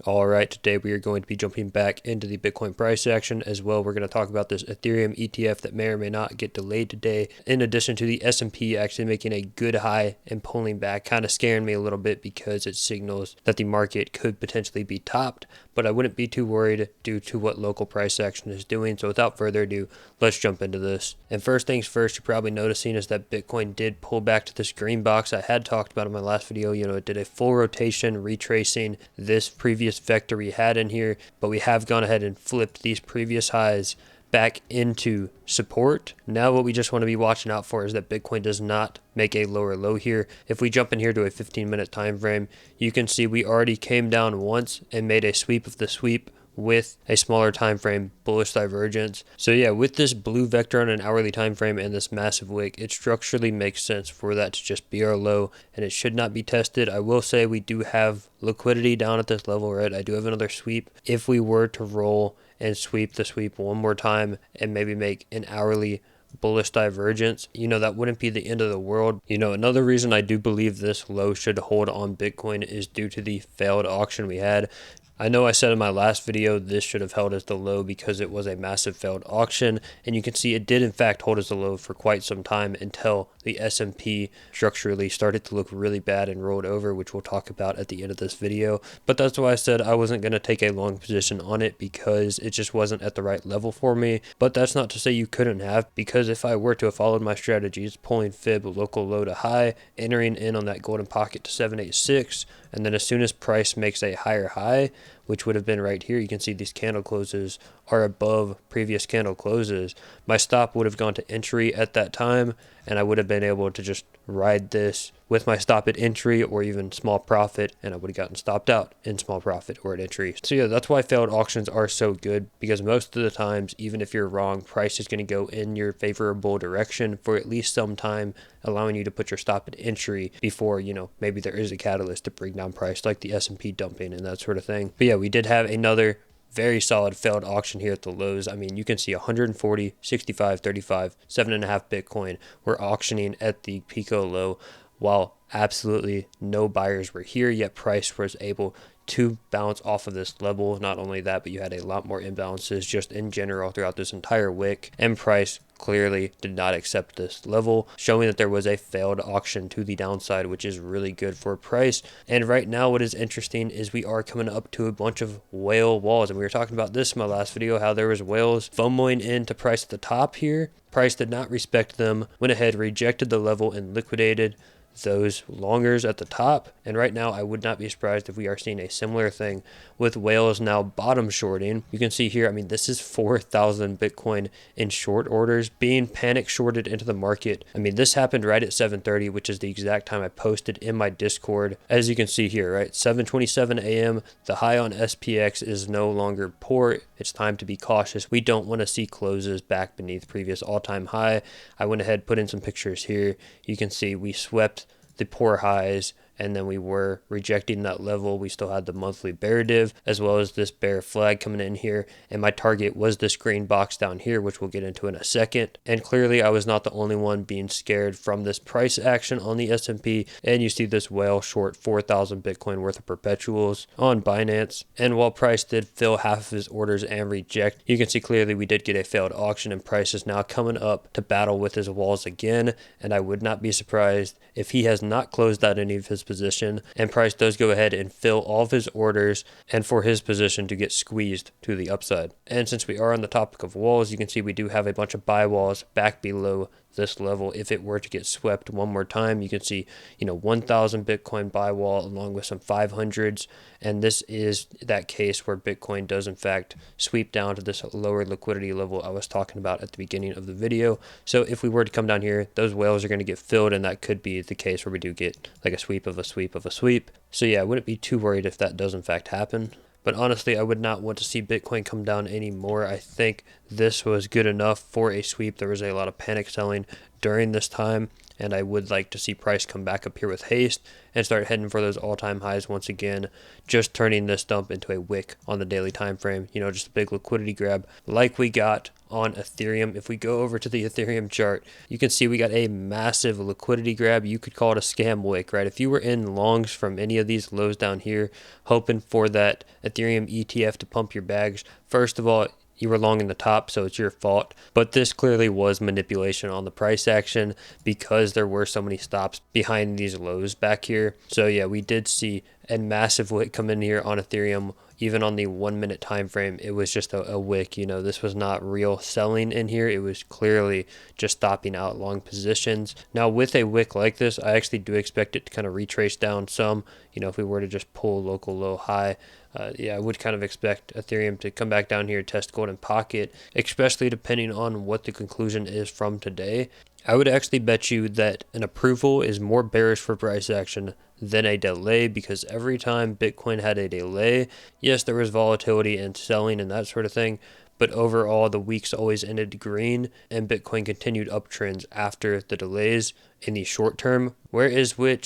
Alright, today we are going to be jumping back into the Bitcoin price action as well. We're going to talk about this Ethereum ETF that may or may not get delayed today, in addition to the S&P actually making a good high and pulling back, kind of scaring me a little bit because it signals that the market could potentially be topped, but I wouldn't be too worried due to what local price action is doing. So without further ado, let's jump into this. And first things first, you're probably noticing is that Bitcoin did pull back to this green box I had talked about in my last video. It did a full rotation, retracing this previous vector we had in here, but we have gone ahead and flipped these previous highs back into support. Now what we just want to be watching out for is that Bitcoin does not make a lower low here. If we jump in here to a 15-minute time frame, you can see we already came down once and made a sweep of the sweep with a smaller time frame bullish divergence. So yeah, with this blue vector on an hourly time frame and this massive wick, it structurally makes sense for that to just be our low, and it should not be tested. I will say we do have liquidity down at this level, right? I do have another sweep. If we were to roll and sweep the sweep one more time and maybe make an hourly bullish divergence, that wouldn't be the end of the world. Another reason I do believe this low should hold on Bitcoin is due to the failed auction we had. I know I said in my last video this should have held as the low because it was a massive failed auction, and you can see it did in fact hold as the low for quite some time until the S&P structurally started to look really bad and rolled over, which we'll talk about at the end of this video. But that's why I said I wasn't going to take a long position on it, because it just wasn't at the right level for me. But that's not to say you couldn't have, because if I were to have followed my strategies, pulling fib local low to high, entering in on that golden pocket to 786, and then as soon as price makes a higher high, which would have been right here, you can see these candle closes are above previous candle closes. My stop would have gone to entry at that time, and I would have been able to just ride this with my stop at entry or even small profit, and I would have gotten stopped out in small profit or at entry. So yeah, that's why failed auctions are so good, because most of the times, even if you're wrong, price is going to go in your favorable direction for at least some time, allowing you to put your stop at entry before, maybe there is a catalyst to bring down price, like the S&P dumping and that sort of thing. But yeah, we did have another very solid failed auction here at the lows. I mean, you can see 140, 65, 35, 7.5 Bitcoin were auctioning at the Pico low, while absolutely no buyers were here, yet price was able to bounce off of this level. Not only that, but you had a lot more imbalances just in general throughout this entire wick, and price clearly did not accept this level, showing that there was a failed auction to the downside, which is really good for price. And right now what is interesting is we are coming up to a bunch of whale walls, and we were talking about this in my last video, how there was whales FOMOing into price at the top here. Price did not respect them, went ahead, rejected the level, and liquidated those longers at the top. And right now I would not be surprised if we are seeing a similar thing with whales now bottom shorting. You can see here, I mean, this is 4,000 Bitcoin in short orders being panic shorted into the market. I mean, this happened right at 7:30, which is the exact time I posted in my Discord. As you can see here, right, 7:27 a.m. the high on SPX is no longer poor. It's time to be cautious. We don't want to see closes back beneath previous all-time high. I went ahead, put in some pictures here. You can see we swept the poor highs, and then we were rejecting that level. We still had the monthly bear div, as well as this bear flag coming in here, and my target was this green box down here, which we'll get into in a second. And clearly I was not the only one being scared from this price action on the S&P, and you see this whale short 4,000 Bitcoin worth of perpetuals on Binance. And while price did fill half of his orders and reject, you can see clearly we did get a failed auction, and price is now coming up to battle with his walls again, and I would not be surprised if he has not closed out any of his position, and price does go ahead and fill all of his orders, and for his position to get squeezed to the upside. And since we are on the topic of walls, you can see we do have a bunch of buy walls back below this level. If it were to get swept one more time, you can see 1,000 Bitcoin buy wall along with some 500s, and this is that case where Bitcoin does in fact sweep down to this lower liquidity level I was talking about at the beginning of the video. So if we were to come down here, those whales are going to get filled, and that could be the case where we do get like a sweep of a sweep of a sweep. So yeah, I wouldn't be too worried if that does in fact happen. But honestly, I would not want to see Bitcoin come down anymore. I think this was good enough for a sweep. There was a lot of panic selling during this time, and I would like to see price come back up here with haste and start heading for those all-time highs once again, just turning this dump into a wick on the daily time frame, just a big liquidity grab like we got on Ethereum. If we go over to the Ethereum chart, you can see we got a massive liquidity grab. You could call it a scam wick, right? If you were in longs from any of these lows down here, hoping for that Ethereum ETF to pump your bags, first of all, you were long in the top, so it's your fault. But this clearly was manipulation on the price action because there were so many stops behind these lows back here. So yeah, we did see a massive wick come in here on Ethereum. Even on the 1 minute time frame, it was just a wick. This was not real selling in here. It was clearly just stopping out long positions. Now with a wick like this, I actually do expect it to kind of retrace down some. If we were to just pull local low high, I would kind of expect Ethereum to come back down here, test golden pocket, especially depending on what the conclusion is from today. I would actually bet you that an approval is more bearish for price action than a delay, because every time Bitcoin had a delay, yes, there was volatility and selling and that sort of thing, but overall the weeks always ended green and Bitcoin continued uptrends after the delays in the short term. Whereas when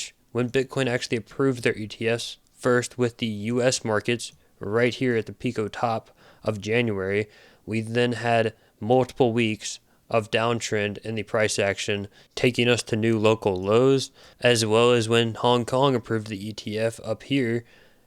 Bitcoin actually approved their ETFs, first with the US markets right here at the Pico top of January, we then had multiple weeks of downtrend in the price action, taking us to new local lows, as well as when Hong Kong approved the ETF up here,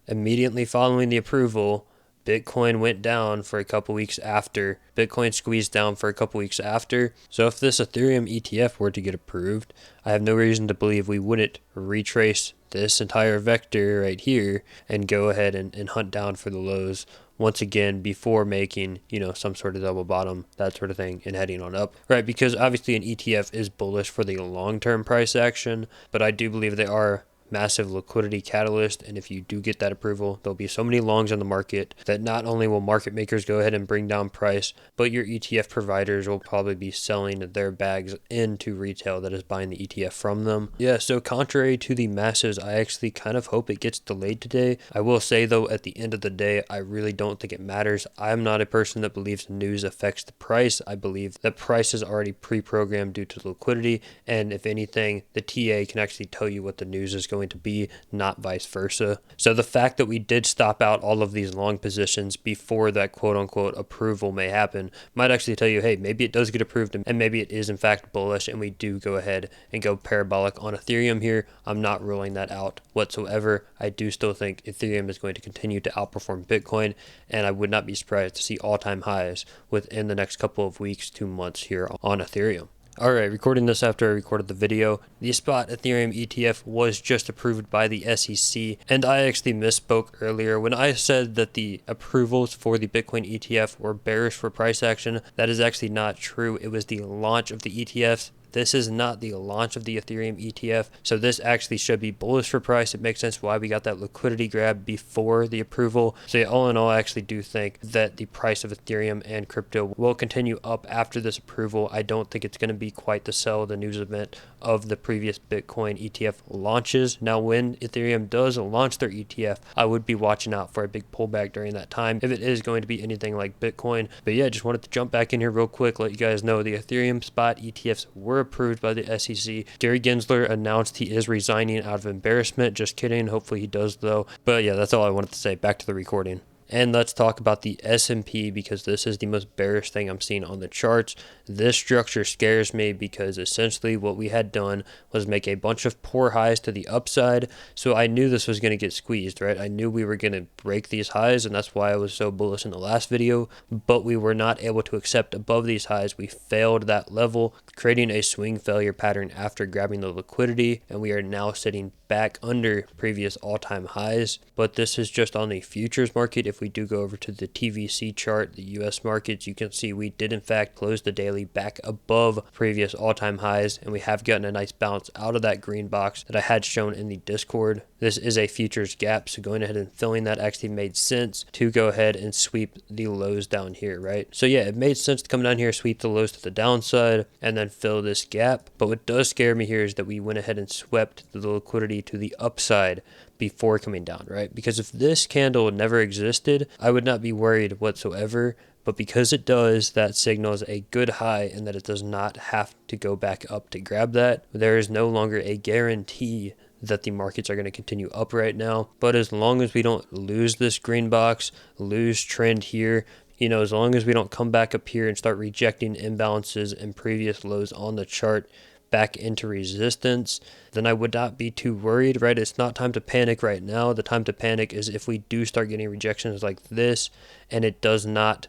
immediately following the approval, Bitcoin went down for a couple weeks after. Bitcoin squeezed down for a couple weeks after. So if this Ethereum ETF were to get approved, I have no reason to believe we wouldn't retrace this entire vector right here and go ahead and hunt down for the lows once again before making, some sort of double bottom, that sort of thing, and heading on up, right? Because obviously an ETF is bullish for the long-term price action, but I do believe they are massive liquidity catalyst, and if you do get that approval, there'll be so many longs on the market that not only will market makers go ahead and bring down price, but your ETF providers will probably be selling their bags into retail that is buying the ETF from them. Yeah, so contrary to the masses, I actually kind of hope it gets delayed today. I will say though, at the end of the day, I really don't think it matters. I'm not a person that believes news affects the price. I believe that price is already pre-programmed due to liquidity, and if anything, the TA can actually tell you what the news is going to be, not vice versa. So the fact that we did stop out all of these long positions before that quote-unquote approval may happen might actually tell you, hey, maybe it does get approved and maybe it is in fact bullish and we do go ahead and go parabolic on Ethereum here. I'm not ruling that out whatsoever. I do still think Ethereum is going to continue to outperform Bitcoin, and I would not be surprised to see all-time highs within the next couple of weeks to months here on Ethereum. Alright, recording this after I recorded the video. The spot Ethereum ETF was just approved by the SEC, and I actually misspoke earlier. When I said that the approvals for the Bitcoin ETF were bearish for price action, that is actually not true. It was the launch of the ETFs. This is not the launch of the Ethereum ETF, so this actually should be bullish for price. It makes sense why we got that liquidity grab before the approval. So yeah, all in all, I actually do think that the price of Ethereum and crypto will continue up after this approval. I don't think it's going to be quite the sell the news event of the previous Bitcoin ETF launches. Now, when Ethereum does launch their ETF, I would be watching out for a big pullback during that time if it is going to be anything like Bitcoin. But yeah, just wanted to jump back in here real quick, let you guys know the Ethereum spot ETFs were approved by the SEC. Gary Gensler announced he is resigning out of embarrassment. Just kidding. Hopefully he does though. But yeah, that's all I wanted to say. Back to the recording. And let's talk about the S&P, because this is the most bearish thing I'm seeing on the charts. This structure scares me because essentially what we had done was make a bunch of poor highs to the upside. So I knew this was going to get squeezed, right? I knew we were going to break these highs, and that's why I was so bullish in the last video. But we were not able to accept above these highs. We failed that level, creating a swing failure pattern after grabbing the liquidity, and we are now sitting back under previous all-time highs. But this is just on the futures market. If we do go over to the TVC chart, the US markets, you can see we did in fact close the daily back above previous all-time highs, and we have gotten a nice bounce out of that green box that I had shown in the Discord. this is a futures gap, so going ahead and filling that actually made sense to go ahead and sweep the lows down here, right? So yeah, it made sense to come down here, sweep the lows to the downside, and then fill this gap. But what does scare me here is that we went ahead and swept the liquidity to the upside before coming down, right? Because if this candle never existed, I would not be worried whatsoever. But because it does, that signals a good high and that it does not have to go back up to grab that. There is no longer a guarantee that the markets are going to continue up right now. But as long as we don't lose this green box, lose trend here, as long as we don't come back up here and start rejecting imbalances and previous lows on the chart back into resistance, then I would not be too worried, right? It's not time to panic right now. The time to panic is if we do start getting rejections like this and it does not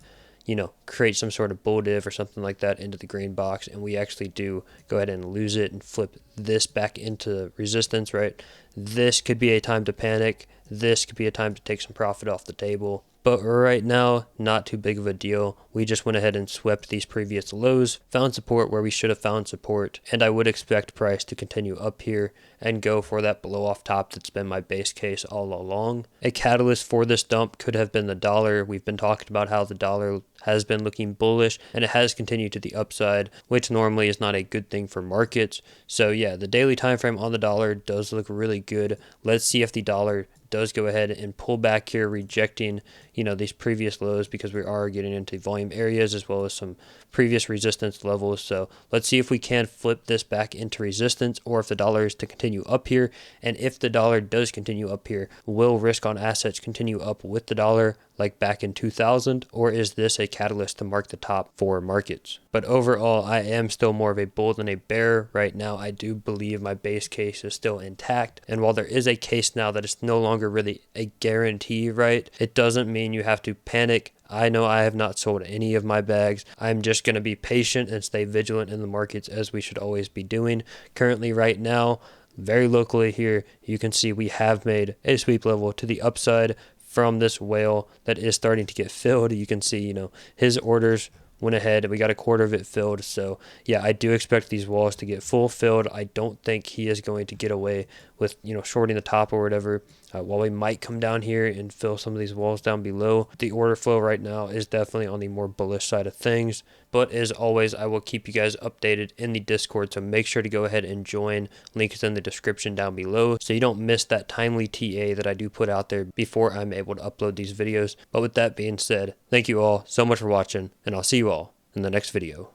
create some sort of bull div or something like that into the green box, and we actually do go ahead and lose it and flip this back into resistance, right? This could be a time to panic. This could be a time to take some profit off the table. But right now, not too big of a deal. We just went ahead and swept these previous lows, found support where we should have found support, and I would expect price to continue up here and go for that blow off top that's been my base case all along. A catalyst for this dump could have been the dollar. We've been talking about how the dollar has been looking bullish, and it has continued to the upside, which normally is not a good thing for markets. So yeah, the daily time frame on the dollar does look really good. Let's see if the dollar does go ahead and pull back here, rejecting these previous lows, because we are getting into volume areas as well as some previous resistance levels. So let's see if we can flip this back into resistance, or if the dollar is to continue up here. And if the dollar does continue up here, will risk on assets continue up with the dollar like back in 2000, or is this a catalyst to mark the top for markets? But overall, I am still more of a bull than a bear right now. I do believe my base case is still intact, and while there is a case now that it's no longer really a guarantee, right, it doesn't mean you have to panic. I know I have not sold any of my bags. I'm just going to be patient and stay vigilant in the markets, as we should always be doing. Currently right now, very locally here, you can see we have made a sweep level to the upside from this whale that is starting to get filled. You can see, his orders went ahead and we got a quarter of it filled. So yeah, I do expect these walls to get full filled. I don't think he is going to get away with, shorting the top or whatever. While we might come down here and fill some of these walls down below, the order flow right now is definitely on the more bullish side of things. But as always, I will keep you guys updated in the Discord, so make sure to go ahead and join. Link is in the description down below, so you don't miss that timely TA that I do put out there before I'm able to upload these videos. But with that being said, thank you all so much for watching, and I'll see you all in the next video.